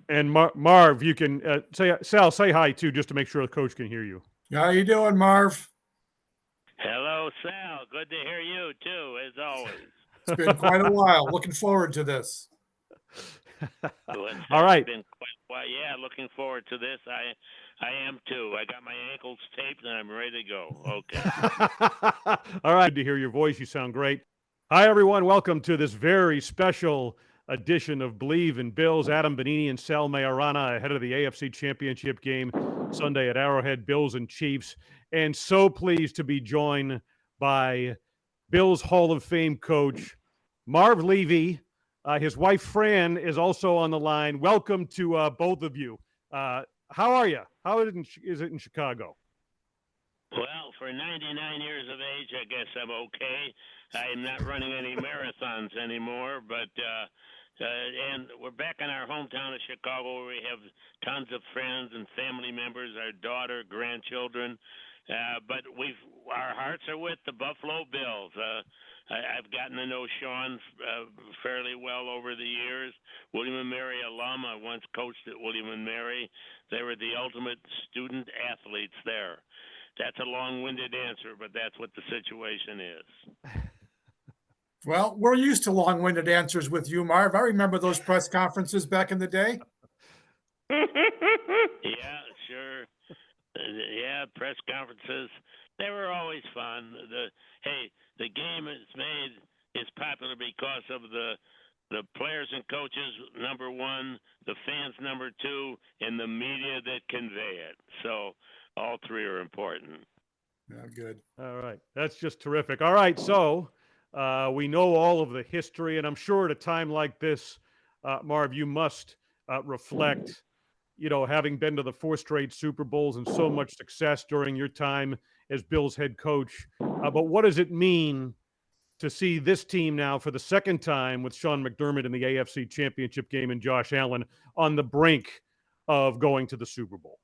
And Marv, you can Sal, say hi too, just to make sure the coach can hear you. How you doing, Marv? Hello, Sal. Good to hear you too, as always. It's been quite a while. Looking forward to this. All right. Been quite well. Yeah, looking forward to this. I am too. I got my ankles taped and I'm ready to go. Okay. All right. Good to hear your voice. You sound great. Hi, everyone. Welcome to this very special edition of Believe in Bills. Adam Benini and Sal Majorana ahead of the AFC Championship game Sunday at Arrowhead, Bills and Chiefs. And so pleased to be joined by Bills Hall of Fame coach Marv Levy. His wife, Fran, is also on the line. Welcome to both of you. How are you? How is it in Chicago? Well, for 99 years of age, I guess I'm okay. I'm not running any marathons anymore, but and we're back in our hometown of Chicago where we have tons of friends and family members, our daughter, grandchildren. But our hearts are with the Buffalo Bills. I've gotten to know Sean fairly well over the years. William and Mary alum. I once coached at William and Mary. They were the ultimate student athletes there. That's a long-winded answer, but that's what the situation is. Well, we're used to long-winded answers with you, Marv. I remember those press conferences back in the day. Yeah, sure. Yeah, press conferences. They were always fun. The game is popular because of the players and coaches, number one, the fans, number two, and the media that convey it. So all three are important. Yeah, good. All right. That's just terrific. All right. So we know all of the history, and I'm sure at a time like this, Marv, you must reflect, having been to the 4 straight Super Bowls and so much success during your time as Bills head coach. But what does it mean to see this team now for the second time with Sean McDermott in the AFC Championship game and Josh Allen on the brink of going to the Super Bowl?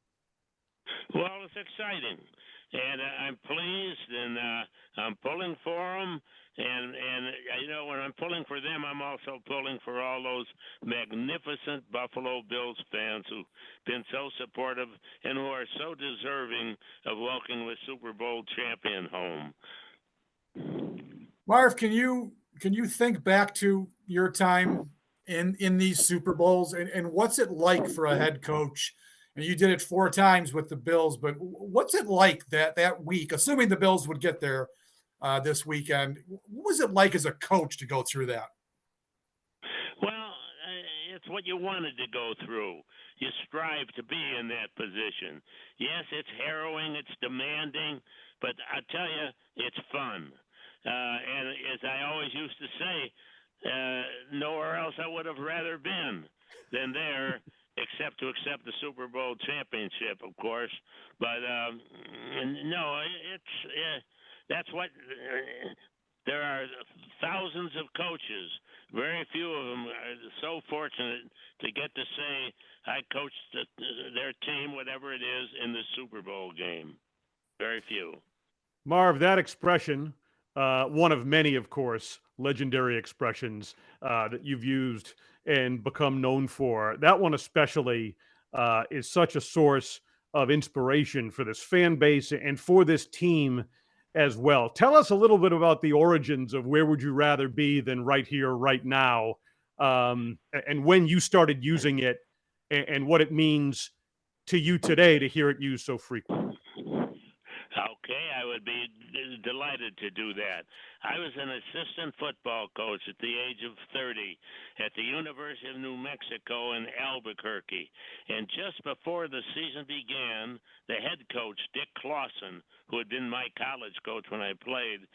Well, it's exciting, and I'm pleased, and I'm pulling for them. And when I'm pulling for them, I'm also pulling for all those magnificent Buffalo Bills fans who've been so supportive and who are so deserving of welcoming the Super Bowl champion home. Marv, can you think back to your time in these Super Bowls and what's it like for a head coach? And you did it 4 times with the Bills, but what's it like that week, assuming the Bills would get there this weekend? What was it like as a coach to go through that? Well, it's what you wanted to go through. You strive to be in that position. Yes, it's harrowing, it's demanding, but I tell you, it's fun. And as I always used to say, nowhere else I would have rather been than there, except to accept the Super Bowl championship, of course. But no, that's what. There are thousands of coaches. Very few of them are so fortunate to get to say, I coached their team, whatever it is, in the Super Bowl game. Very few. Marv, that expression, one of many, of course, legendary expressions that you've used and become known for. That one especially is such a source of inspiration for this fan base and for this team as well. Tell us a little bit about the origins of where would you rather be than right here, right now, and when you started using it and what it means to you today to hear it used so frequently. Okay, I would be delighted to do that. I was an assistant football coach at the age of 30 at the University of New Mexico in Albuquerque. And just before the season began, the head coach, Dick Clausen, who had been my college coach when I played,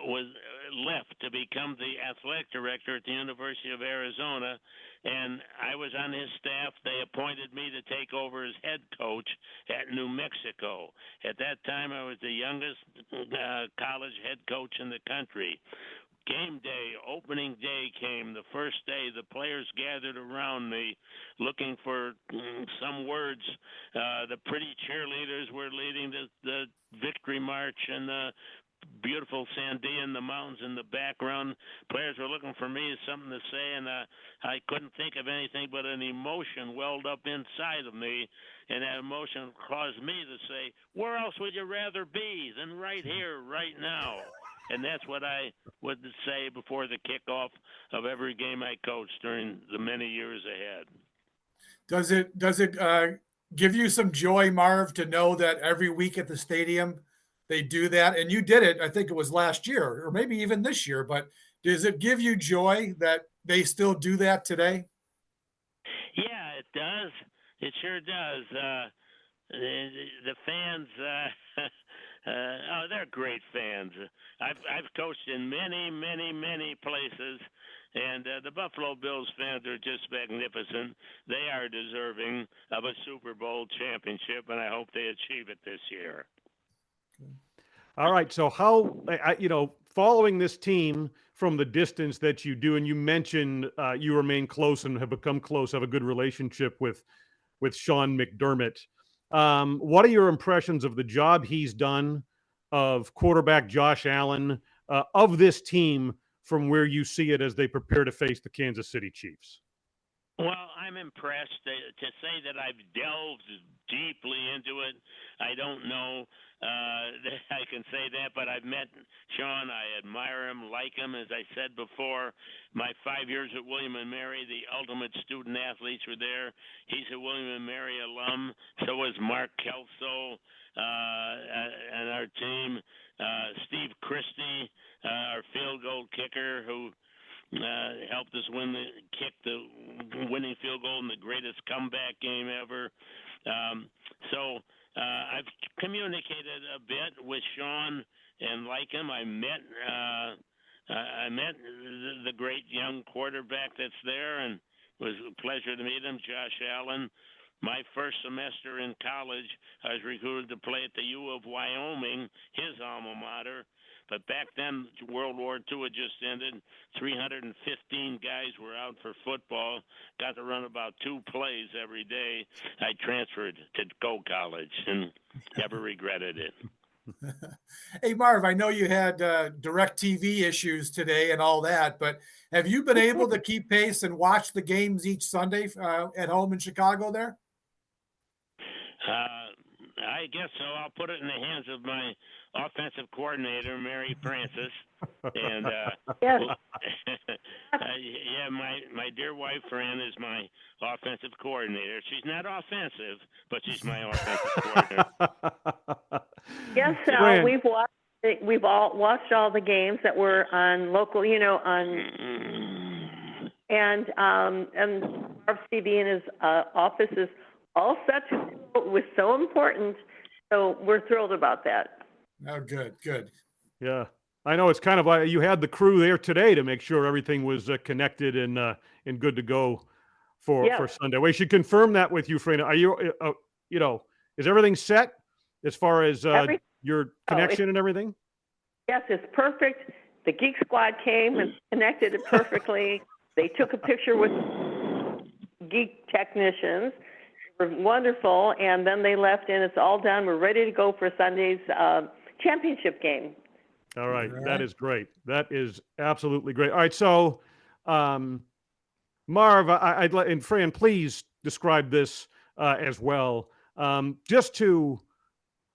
was left to become the athletic director at the University of Arizona, and I was on his staff. They appointed me to take over as head coach at New Mexico. At that time, I was the youngest college head coach in the country. Game day, opening day came, the first day, the players gathered around me looking for some words. The pretty cheerleaders were leading the victory march, and the beautiful Sandia in the mountains in the background. Players were looking for me as something to say, and I couldn't think of anything but an emotion welled up inside of me, and that emotion caused me to say, where else would you rather be than right here, right now? And that's what I would say before the kickoff of every game I coached during the many years ahead. Does it give you some joy, Marv, to know that every week at the stadium they do that? And you did it, I think it was last year or maybe even this year, but does it give you joy that they still do that today? Yeah, it does. It sure does. The fans, they're great fans. I've coached in many places, and the Buffalo Bills fans are just magnificent. They are deserving of a Super Bowl championship, and I hope they achieve it this year. All right. So how, following this team from the distance that you do, and you mentioned you remain close and have become close, have a good relationship with Sean McDermott. What are your impressions of the job he's done, of quarterback Josh Allen, of this team from where you see it as they prepare to face the Kansas City Chiefs? Well, I'm impressed. To say that I've delved deeply into it, I don't know that I can say that, but I've met Sean. I admire him, like him. As I said before, my 5 years at William & Mary, the ultimate student athletes were there. He's a William & Mary alum. So was Mark Kelso and our team. Steve Christie, our field goal kicker, who helped us kick the winning field goal in the greatest comeback game ever. So I've communicated a bit with Sean and like him. I met the great young quarterback that's there, and it was a pleasure to meet him, Josh Allen. My first semester in college, I was recruited to play at the U of Wyoming, his alma mater. But back then, World War II had just ended. 315 guys were out for football. Got to run about 2 plays every day. I transferred to Go College and never regretted it. Hey, Marv, I know you had DirecTV issues today and all that, but have you been able to keep pace and watch the games each Sunday at home in Chicago there? I guess so. I'll put it in the hands of my offensive coordinator, Mary Francis. And yes. yeah, my dear wife, Fran, is my offensive coordinator. She's not offensive, but she's my offensive coordinator. Yes, we've all watched all the games that were on local, and Marv CB and his office is all set to do. It was so important, so we're thrilled about that. Oh, good. Yeah, I know it's kind of like you had the crew there today to make sure everything was connected and good to go for Sunday. We should confirm that with you, Fran. Are you, is everything set as far as your connection and everything? Yes, it's perfect. The Geek Squad came and connected it perfectly. They took a picture with geek technicians. They were wonderful, and then they left, and it's all done. We're ready to go for Sunday's championship game. All right. That is great. That is absolutely great. All right, so Marv, I'd let, and Fran, please describe this as well, just to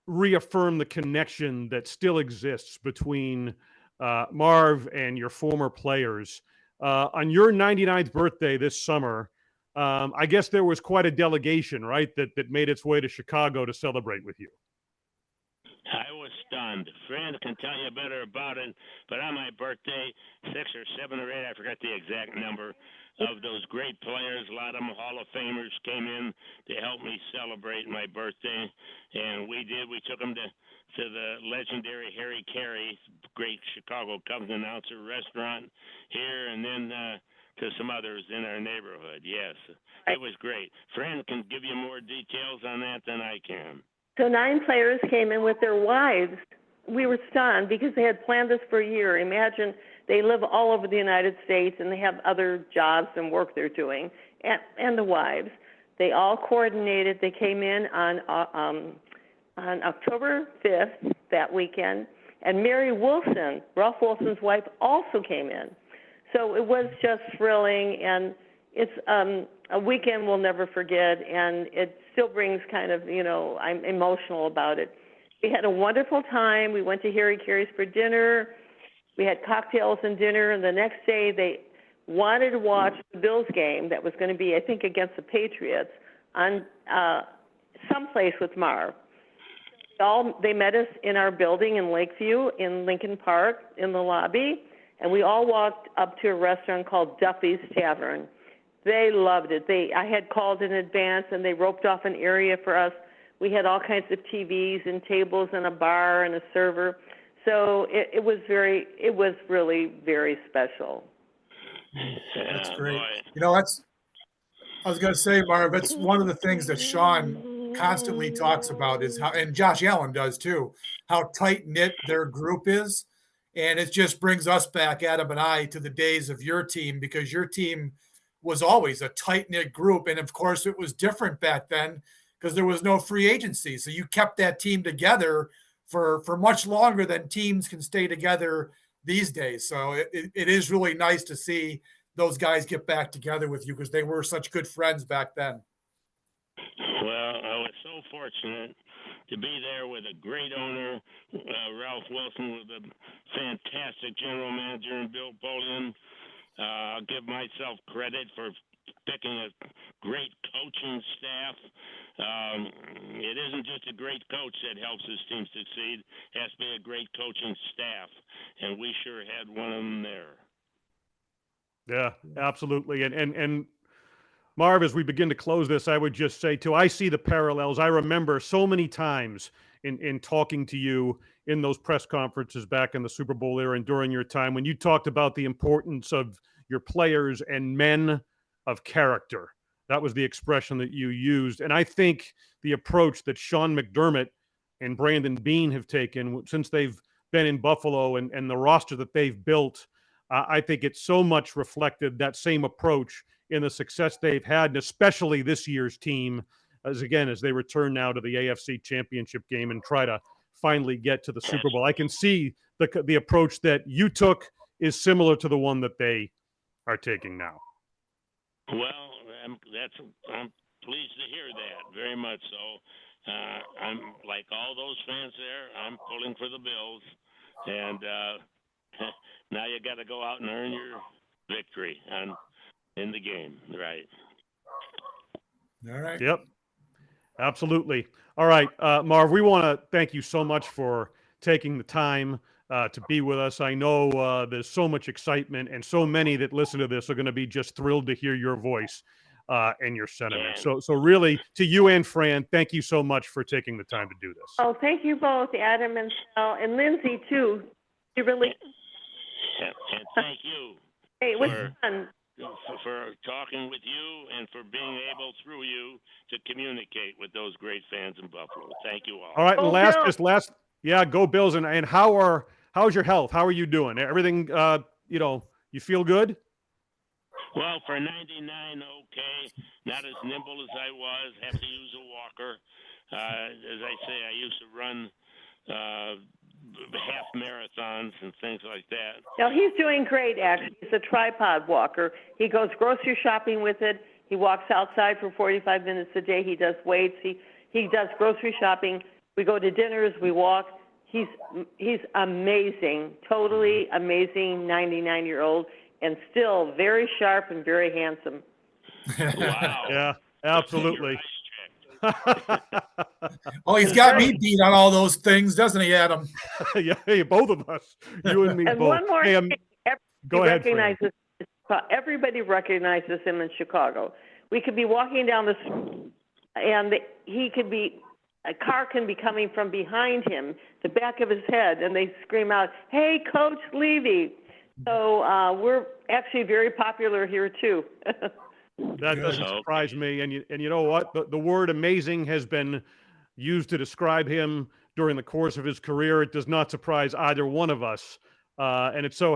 reaffirm the connection that still exists between Marv and your former players. On your 99th birthday this summer, I guess there was quite a delegation, right, that made its way to Chicago to celebrate with you. I was stunned. Fran can tell you better about it, but on my birthday, 6 or 7 or 8, I forgot the exact number, of those great players, a lot of them Hall of Famers, came in to help me celebrate my birthday, and we took them to the legendary Harry Carey, great Chicago Cubs announcer restaurant here, and then to some others in our neighborhood. Yes, it was great. Fran can give you more details on that than I can. So 9 players came in with their wives. We were stunned because they had planned this for a year. Imagine they live all over the United States and they have other jobs and work they're doing, and the wives. They all coordinated. They came in on October 5th that weekend, And Mary Wilson, Ralph Wilson's wife, also came in. So it was just thrilling, and it's a weekend we'll never forget, and it still brings kind of, I'm emotional about it. We had a wonderful time. We went to Harry Carey's for dinner. We had cocktails and dinner, and the next day they wanted to watch the Bills game that was going to be, I think, against the Patriots on someplace with Marv. They met us in our building in Lakeview, in Lincoln Park, in the lobby, and we all walked up to a restaurant called Duffy's Tavern. They loved it. I had called in advance, and they roped off an area for us. We had all kinds of TVs and tables and a bar and a server. So it was really very special. That's great. I was going to say, Marv, it's one of the things that Sean constantly talks about is how, and Josh Allen does too, how tight knit their group is. And it just brings us back, Adam and I, to the days of your team, because your team was always a tight knit group. And of course, it was different back then because there was no free agency. So you kept that team together for much longer than teams can stay together these days. So it is really nice to see those guys get back together with you because they were such good friends back then. Well, I was so fortunate to be there with a great owner, Ralph Wilson, with a fantastic general manager, and Bill Polian. I'll give myself credit for picking a great coaching staff. It isn't just a great coach that helps his team succeed. It has to be a great coaching staff, and we sure had one of them there. Yeah, absolutely. And Marv, as we begin to close this, I would just say, too, I see the parallels. I remember so many times in talking to you in those press conferences back in the Super Bowl era and during your time when you talked about the importance of your players and men of character. That was the expression that you used. And I think the approach that Sean McDermott and Brandon Beane have taken since they've been in Buffalo and the roster that they've built, I think it's so much reflected that same approach in the success they've had, and especially this year's team, as they return now to the AFC Championship game and try to finally get to the Super Bowl. I can see the approach that you took is similar to the one that they are taking now. Well, I'm pleased to hear that, very much so. I'm like all those fans there. I'm pulling for the Bills, and now you got to go out and earn your victory in the game, right? All right. Yep. Absolutely. All right, Marv, we want to thank you so much for taking the time to be with us. I know there's so much excitement, and so many that listen to this are going to be just thrilled to hear your voice and your sentiment. Yeah. So really, to you and Fran, thank you so much for taking the time to do this. Oh, thank you both, Adam and Sal, and Lindsay, too. You really... And thank you. Hey, it was fun. For talking with you and for being able through you to communicate with those great fans in Buffalo. Thank you all. All right, and Go Bills. Go Bills. And how's your health? How are you doing? Everything, you feel good? Well, for 99, okay. Not as nimble as I was. Have to use a walker. As I say, I used to run half marathons and things like that. No, he's doing great, actually. He's a tripod walker. He goes grocery shopping with it. He walks outside for 45 minutes a day. He does weights. He does grocery shopping. We go to dinners. We walk. He's amazing, totally amazing 99-year-old, and still very sharp and very handsome. Wow. Yeah, absolutely. Oh, he's got me beat on all those things, doesn't he, Adam? Yeah, both of us. You and me And both. one more Hey, thing, go ahead, Fran. everybody recognizes him in Chicago. We could be walking down the street, and a car can be coming from behind him, the back of his head, and they scream out, "Hey, Coach Levy!" So we're actually very popular here too. That doesn't surprise me. And you know what? The word amazing has been used to describe him during the course of his career. It does not surprise either one of us. And it's so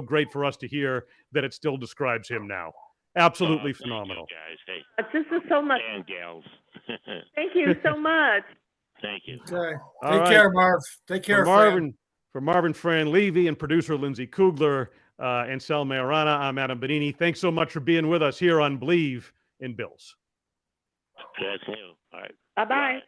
great for us to hear that it still describes him now. Absolutely phenomenal. You guys. Hey, This is so much. and gals. Thank you so much. Thank you. Okay. All Take right. care, Marv. Take care, For Marv Fran. and For Marv and Fran Levy and producer Lindsay Kugler and Sal Majorana, I'm Adam Benini. Thanks so much for being with us here on Believe in Bills. That's you. All right. Bye-bye.